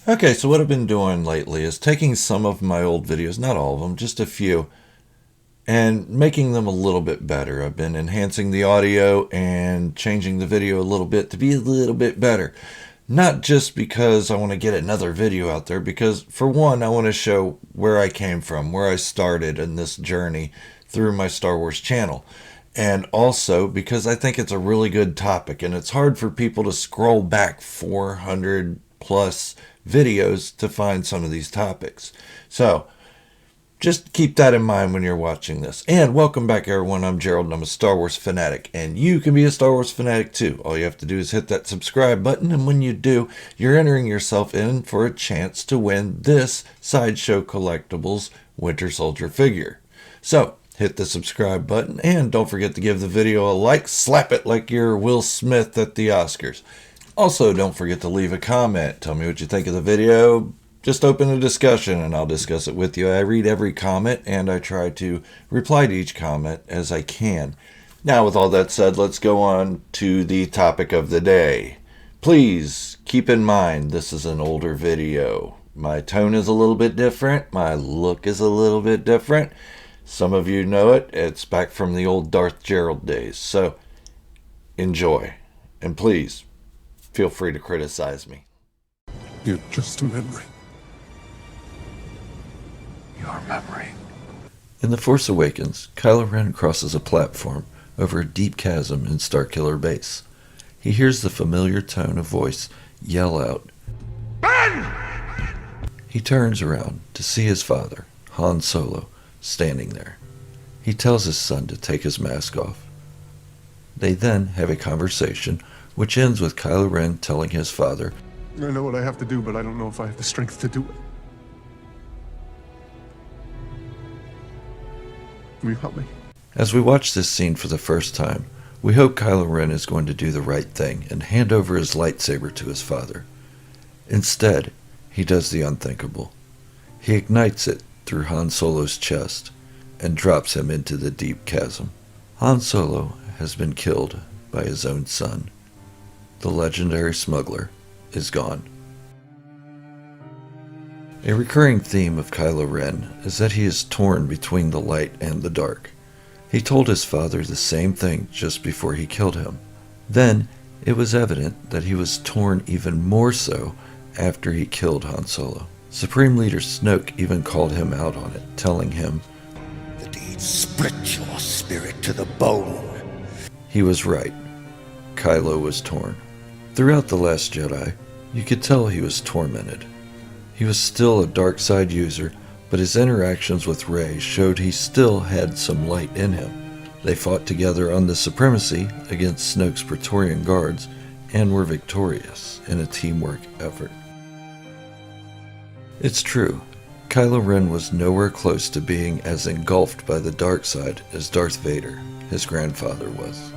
Okay, so what I've been doing lately is taking some of my old videos, not all of them, just a few, and making them a little bit better. I've been enhancing the audio and changing the video a little bit to be a little bit better. Not just because I want to get another video out there, because for one, I want to show where I came from, where I started in this journey through my Star Wars channel. And also because I think it's a really good topic, and it's hard for people to scroll back 400 plus videos to find some of these topics. So just keep that in mind when you're watching this. And welcome back, everyone. I'm Gerald, and I'm a Star Wars fanatic. And you can be a Star Wars fanatic, too. All you have to do is hit that subscribe button. And when you do, you're entering yourself in for a chance to win this Sideshow Collectibles Winter Soldier figure. So hit the subscribe button. And don't forget to give the video a like. Slap it like you're Will Smith at the Oscars. Also, don't forget to leave a comment. Tell me what you think of the video. Just open a discussion and I'll discuss it with you. I read every comment and I try to reply to each comment as I can. Now, with all that said, let's go on to the topic of the day. Please keep in mind this is an older video. My tone is a little bit different. My look is a little bit different. Some of you know it. It's back from the old Darth Gerald days. So enjoy. And please, feel free to criticize me. You're just a memory. Your memory. In The Force Awakens, Kylo Ren crosses a platform over a deep chasm in Starkiller Base. He hears the familiar tone of voice yell out, "Ben!" He turns around to see his father, Han Solo, standing there. He tells his son to take his mask off. They then have a conversation which ends with Kylo Ren telling his father, I know what I have to do, but I don't know if I have the strength to do it. Will you help me? As we watch this scene for the first time, we hope Kylo Ren is going to do the right thing and hand over his lightsaber to his father. Instead, he does the unthinkable. He ignites it through Han Solo's chest and drops him into the deep chasm. Han Solo has been killed by his own son. The legendary smuggler is gone. A recurring theme of Kylo Ren is that he is torn between the light and the dark. He told his father the same thing just before he killed him. Then, it was evident that he was torn even more so after he killed Han Solo. Supreme Leader Snoke even called him out on it, telling him, "The deed split your spirit to the bone." He was right. Kylo was torn. Throughout The Last Jedi, you could tell he was tormented. He was still a dark side user, but his interactions with Rey showed he still had some light in him. They fought together on the Supremacy against Snoke's Praetorian guards and were victorious in a teamwork effort. It's true, Kylo Ren was nowhere close to being as engulfed by the dark side as Darth Vader, his grandfather, was.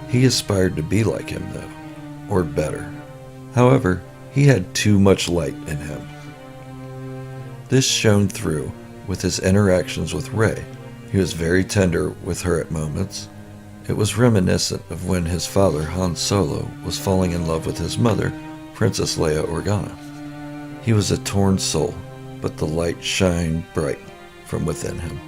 He aspired to be like him, though, or better. However, he had too much light in him. This shone through with his interactions with Rey. He was very tender with her at moments. It was reminiscent of when his father, Han Solo, was falling in love with his mother, Princess Leia Organa. He was a torn soul, but the light shined bright from within him.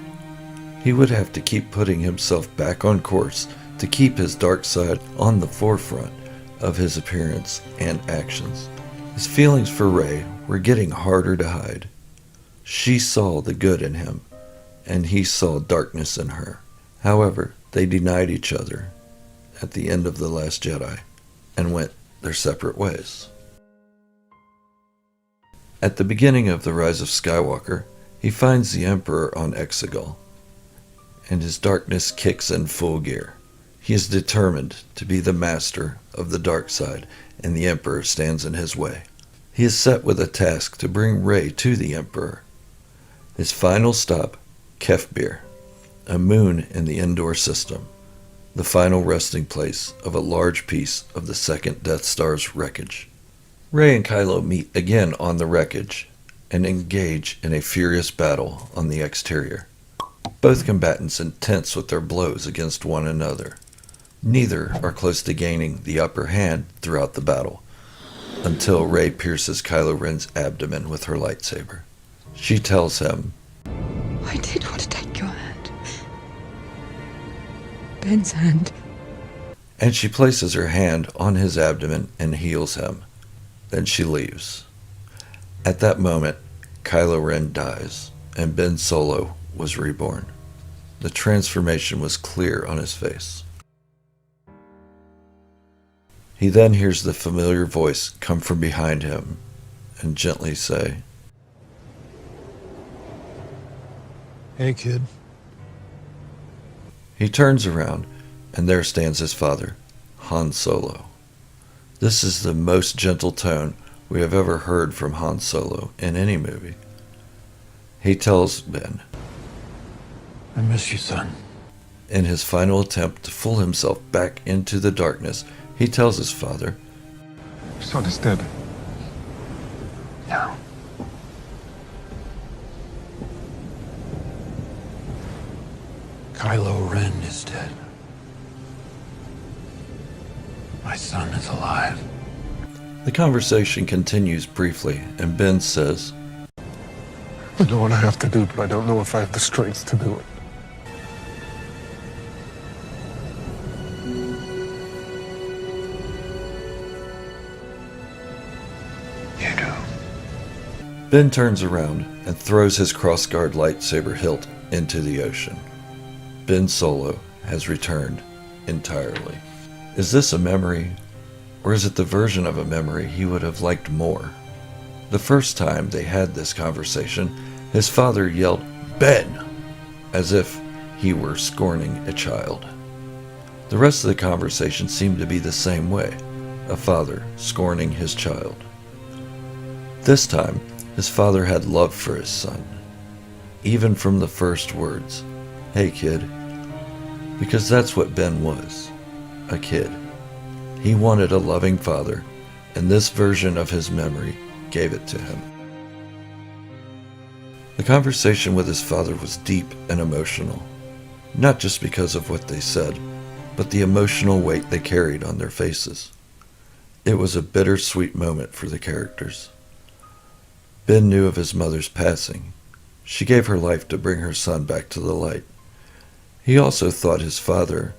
He would have to keep putting himself back on course to keep his dark side on the forefront of his appearance and actions. His feelings for Rey were getting harder to hide. She saw the good in him, and he saw darkness in her. However, they denied each other at the end of The Last Jedi and went their separate ways. At the beginning of The Rise of Skywalker, he finds the Emperor on Exegol, and his darkness kicks in full gear. He is determined to be the master of the dark side, and the Emperor stands in his way. He is set with a task to bring Rey to the Emperor. His final stop, Kefbir, a moon in the Endor system, the final resting place of a large piece of the second Death Star's wreckage. Rey and Kylo meet again on the wreckage and engage in a furious battle on the exterior. Both combatants intense with their blows against one another. Neither are close to gaining the upper hand throughout the battle. until Rey pierces Kylo Ren's abdomen with her lightsaber. She tells him, I did want to take your hand. Ben's hand. and she places her hand on his abdomen and heals him. Then she leaves. At that moment, Kylo Ren dies, and Ben Solo was reborn. The transformation was clear on his face. He then hears the familiar voice come from behind him and gently say, Hey, kid. He turns around, and there stands his father, Han Solo. This is the most gentle tone we have ever heard from Han Solo in any movie. He tells Ben, I miss you, son. in his final attempt to fool himself back into the darkness, he tells his father, Your son is dead. No. Kylo Ren is dead. My son is alive. The conversation continues briefly, and Ben says, I know what I have to do, but I don't know if I have the strength to do it. You do. Ben turns around and throws his crossguard lightsaber hilt into the ocean. Ben Solo has returned entirely. Is this a memory, or is it the version of a memory he would have liked more? The first time they had this conversation, his father yelled, "Ben!" as if he were scorning a child. The rest of the conversation seemed to be the same way, a father scorning his child. This time, his father had love for his son, even from the first words, "Hey kid," because that's what Ben was, a kid. He wanted a loving father, and this version of his memory gave it to him. The conversation with his father was deep and emotional, not just because of what they said, but the emotional weight they carried on their faces. It was a bittersweet moment for the characters. Ben knew of his mother's passing. She gave her life to bring her son back to the light. He also thought his father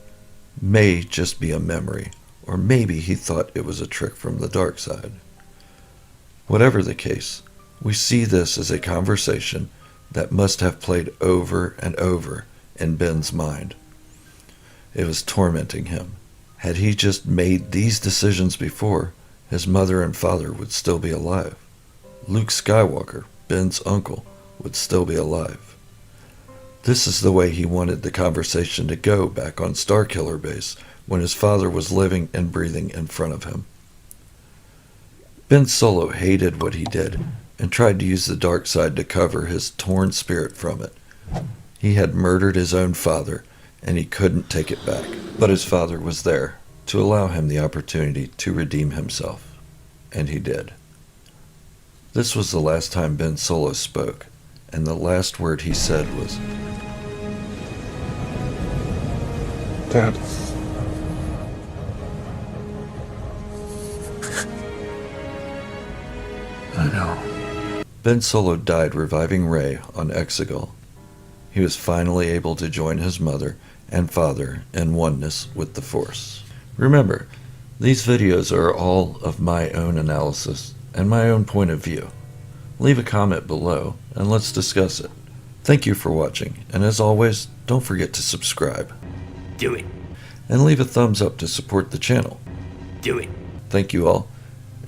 may just be a memory, or maybe he thought it was a trick from the dark side. Whatever the case, we see this as a conversation that must have played over and over in Ben's mind. It was tormenting him. Had he just made these decisions before, his mother and father would still be alive. Luke Skywalker, Ben's uncle, would still be alive. This is the way he wanted the conversation to go back on Starkiller Base when his father was living and breathing in front of him. Ben Solo hated what he did and tried to use the dark side to cover his torn spirit from it. He had murdered his own father, and he couldn't take it back. But his father was there to allow him the opportunity to redeem himself, and he did. This was the last time Ben Solo spoke, and the last word he said was, Dad. I know. Ben Solo died reviving Rey on Exegol. He was finally able to join his mother and father in oneness with the Force. Remember, these videos are all of my own analysis and my own point of view. Leave a comment below and let's discuss it. Thank you for watching, and as always, don't forget to subscribe. Do it. And leave a thumbs up to support the channel. Do it. Thank you all,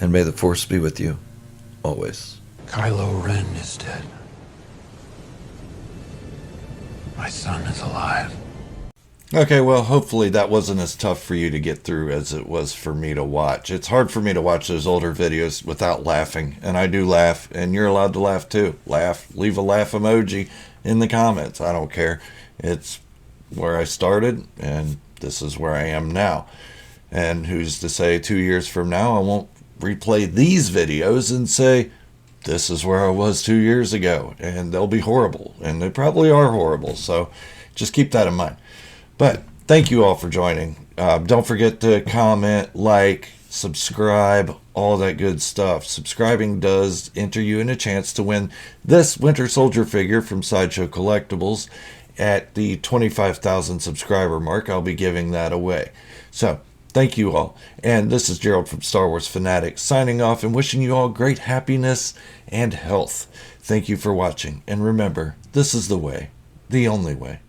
and may the Force be with you, always. Kylo Ren is dead. My son is alive. Okay, well, hopefully that wasn't as tough for you to get through as it was for me to watch. It's hard for me to watch those older videos without laughing, and I do laugh, and you're allowed to laugh too. Laugh. Leave a laugh emoji in the comments. I don't care. It's where I started, and this is where I am now. And who's to say 2 years from now I won't replay these videos and say, this is where I was 2 years ago, and they'll be horrible, and they probably are horrible, so just keep that in mind. But thank you all for joining. Don't forget to comment, like, subscribe, all that good stuff. Subscribing does enter you in a chance to win this Winter Soldier figure from Sideshow Collectibles. At the 25,000 subscriber mark, I'll be giving that away. So, thank you all. And this is Gerald from Star Wars Fanatics signing off and wishing you all great happiness and health. Thank you for watching. And remember, this is the way, the only way.